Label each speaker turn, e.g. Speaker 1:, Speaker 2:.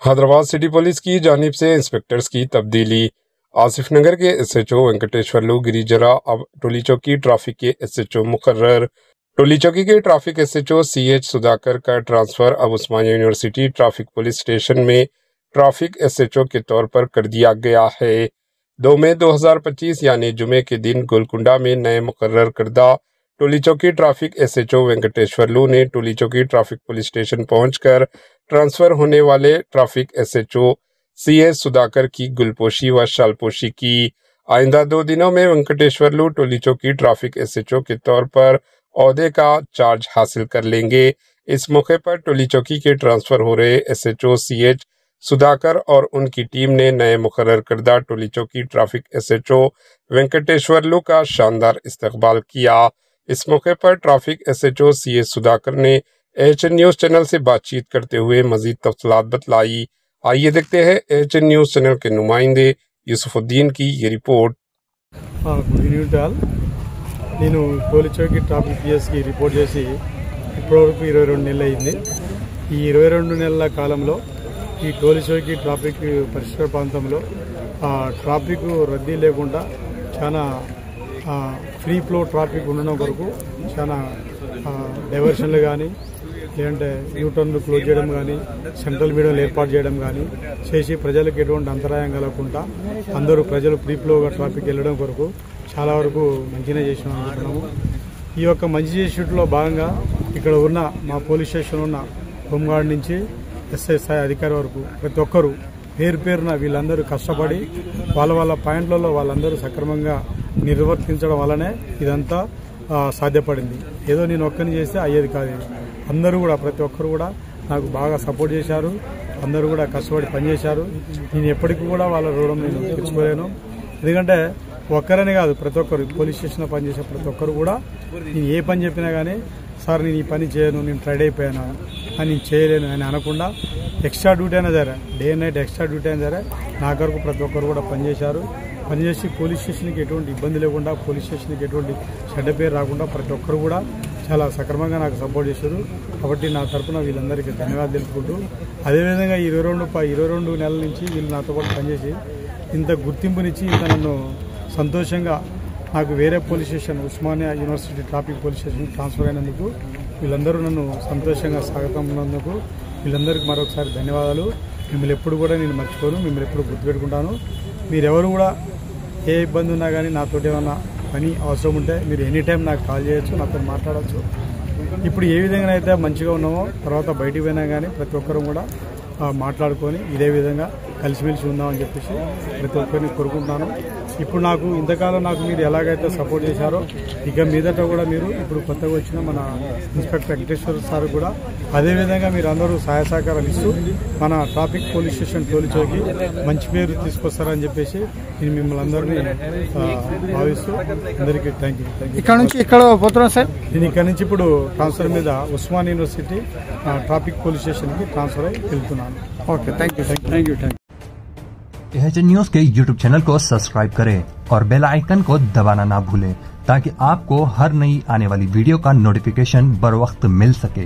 Speaker 1: Hyderabad city police की जानिब से इंस्पेक्टर्स की तब्दीली। आसिफ नगर के एसएचओ वेंकटेश्वरलू गिरिजरा अब टोली चौकी ट्रैफिक के एसएचओ मुकर्रर। टोली चौकी के ट्रैफिक एसएचओ सीएच सुधाकर का ट्रांसफर अब उस्मानिया यूनिवर्सिटी ट्रैफिक पुलिस स्टेशन में ट्रैफिक एसएचओ के तौर पर कर दिया गया है। 2 मई 2025 यानी जुमे के दिन गोलकुंडा में नए मुकर्रर करदा टोली चौकी ट्रैफिक एसएचओ वेंकटेश्वरलू ने टोली चौकी ट्रैफिक पुलिस स्टेशन पहुंचकर ट्रांसफर होने वाले ट्रैफिक एसएचओ सीएच सुधाकर की गुलपोशी व शालपोशी की। आइंदा 2 दिनों में वेंकटेश्वरलू टोली चौकी ट्रैफिक एसएचओ के तौर पर ओहदे का चार्ज हासिल कर लेंगे। इस मौके पर टोली चौकी के ट्रांसफर हो रहे एसएचओ सीएच सुधाकर और उनकी टीम ने नए मुकर्रर करदा टोली चौकी ट्रैफिक एसएचओ वेंकटेश्वरलू का शानदार इस्तकबाल किया। इस मौके पर ट्रैफिक एसएचओ सीएच सुधाकर ने एचएन न्यूज चैनल से बातचीत करते हुए मजीद तफसीलात बतलाई। आइए देखते हैं एचएन न्यूज चैनल के नुमाइंदे यूसुफुद्दीन की ये रिपोर्ट।
Speaker 2: నేను టోలీ చౌకీ ట్రాఫిక్ పిఎస్కి రిపోర్ట్ చేసి ఇప్పటివరకు 22 నెలలు అయింది. ఈ 22 నెలల కాలంలో ఈ టోలీ చౌకీ ట్రాఫిక్ పరిసర ప్రాంతంలో ట్రాఫిక్ రద్దీ లేకుండా చాలా ఫ్రీ ఫ్లో ట్రాఫిక్ ఉండడం కొరకు చాలా డైవర్షన్లు కానీ లేదంటే యూటర్న్లు క్లోజ్ చేయడం కానీ సెంట్రల్ మీడియాలు ఏర్పాటు చేయడం కానీ చేసి ప్రజలకు ఎటువంటి అంతరాయం కలగకుండా అందరూ ప్రజలు ఫ్రీ ఫ్లోగా ట్రాఫిక్ వెళ్ళడం కొరకు చాలా వరకు మంచిగా చేసాం అనుకుంటున్నాము. ఈ యొక్క మంచి చేసేట్లో భాగంగా ఇక్కడ ఉన్న మా పోలీస్ స్టేషన్ ఉన్న హోంగార్డ్ నుంచి ఎస్ఎస్ఐ అధికారి వరకు ప్రతి ఒక్కరూ పేరు పేరున వీళ్ళందరూ కష్టపడి వాళ్ళ పాయింట్లలో వాళ్ళందరూ సక్రమంగా నిర్వర్తించడం వల్లనే ఇదంతా సాధ్యపడింది. ఏదో నేను ఒక్కరిని చేస్తే అయ్యేది కాదు. అందరూ కూడా ప్రతి ఒక్కరు కూడా నాకు బాగా సపోర్ట్ చేశారు. అందరూ కూడా కష్టపడి పనిచేశారు. నేను ఎప్పటికీ కూడా వాళ్ళ రుణం నేను తీర్చుకోలేను. ఎందుకంటే ఒక్కరనే కాదు, ప్రతి ఒక్కరు పోలీస్ స్టేషన్లో పనిచేసే ప్రతి ఒక్కరు కూడా నేను ఏ పని చెప్పినా కానీ సార్ నేను ఈ పని చేయను, నేను ట్రైడ్ అయిపోయాను అని నేను చేయలేను అని అనకుండా ఎక్స్ట్రా డ్యూటీ అయినా సరే, day and night extra duty అయినా సరే నా కొరకు ప్రతి ఒక్కరు కూడా పనిచేశారు. పనిచేసి పోలీస్ స్టేషన్కి ఎటువంటి ఇబ్బంది లేకుండా, పోలీస్ స్టేషన్కి ఎటువంటి చెడ్డ పేరు రాకుండా ప్రతి ఒక్కరు కూడా చాలా సక్రమంగా నాకు సపోర్ట్ చేశారు. కాబట్టి నా తరఫున వీళ్ళందరికీ ధన్యవాదాలు తెలుపుకుంటూ, అదేవిధంగా 22 నెలల నుంచి వీళ్ళు నాతో పాటు పనిచేసి ఇంత గుర్తింపునిచ్చి ఇంత నన్ను సంతోషంగా నాకు వేరే police station Osmania university traffic police station transfer అయినందుకు వీళ్ళందరూ నన్ను సంతోషంగా స్వాగతం ఉన్నందుకు వీళ్ళందరికీ మరొకసారి ధన్యవాదాలు. మిమ్మల్ని ఎప్పుడు కూడా నేను మర్చిపోను, మిమ్మల్ని ఎప్పుడు గుర్తుపెట్టుకుంటాను. మీరెవరు కూడా ఏ ఇబ్బంది ఉన్నా కానీ నాతోటి ఏమన్నా పని అవసరం ఉంటే మీరు ఎనీ టైం నాకు కాల్ చేయొచ్చు, నాతో మాట్లాడచ్చు. ఇప్పుడు ఏ విధంగా అయితే మంచిగా ఉన్నామో తర్వాత బయటికి పోయినా కానీ ప్రతి ఒక్కరూ కూడా మాట్లాడుకొని ఇదే విధంగా కలిసిమెలిసి ఉందామని చెప్పేసి ప్రతి ఒక్కరిని కోరుకుంటున్నాను. ఇప్పుడు నాకు ఇంతకాలం నాకు మీరు ఎలాగైతే సపోర్ట్ చేశారో ఇక మీదట కూడా మీరు ఇప్పుడు కొత్తగా వచ్చిన మన ఇన్స్పెక్టర్ వెంకటేశ్వర సార్ కూడా అదేవిధంగా మీరు అందరూ సహాయ సహకారాలు ఇస్తూ మన ట్రాఫిక్ పోలీస్ స్టేషన్ టోలీ చౌకీ మంచి పేరు తీసుకొస్తారని చెప్పేసి నేను మిమ్మల్ని అందరినీ భావిస్తూ అందరికీ థ్యాంక్ యూ.
Speaker 3: ఇక్కడ నుంచి ఇక్కడ పోతున్నాం సార్.
Speaker 2: నేను ఇక్కడ నుంచి ఇప్పుడు ట్రాన్స్ఫర్ మీద ఉస్మానియా యూనివర్సిటీ ట్రాఫిక్ పోలీస్ స్టేషన్కి ట్రాన్స్ఫర్ అయి వెళ్తున్నాను.
Speaker 3: Okay, thank you.
Speaker 4: HN news के यूट्यूब चैनल को सब्सक्राइब करें और बेल आइकन को दबाना ना भूलें ताकि आपको हर नई आने वाली वीडियो का नोटिफिकेशन बर वक्त मिल सके।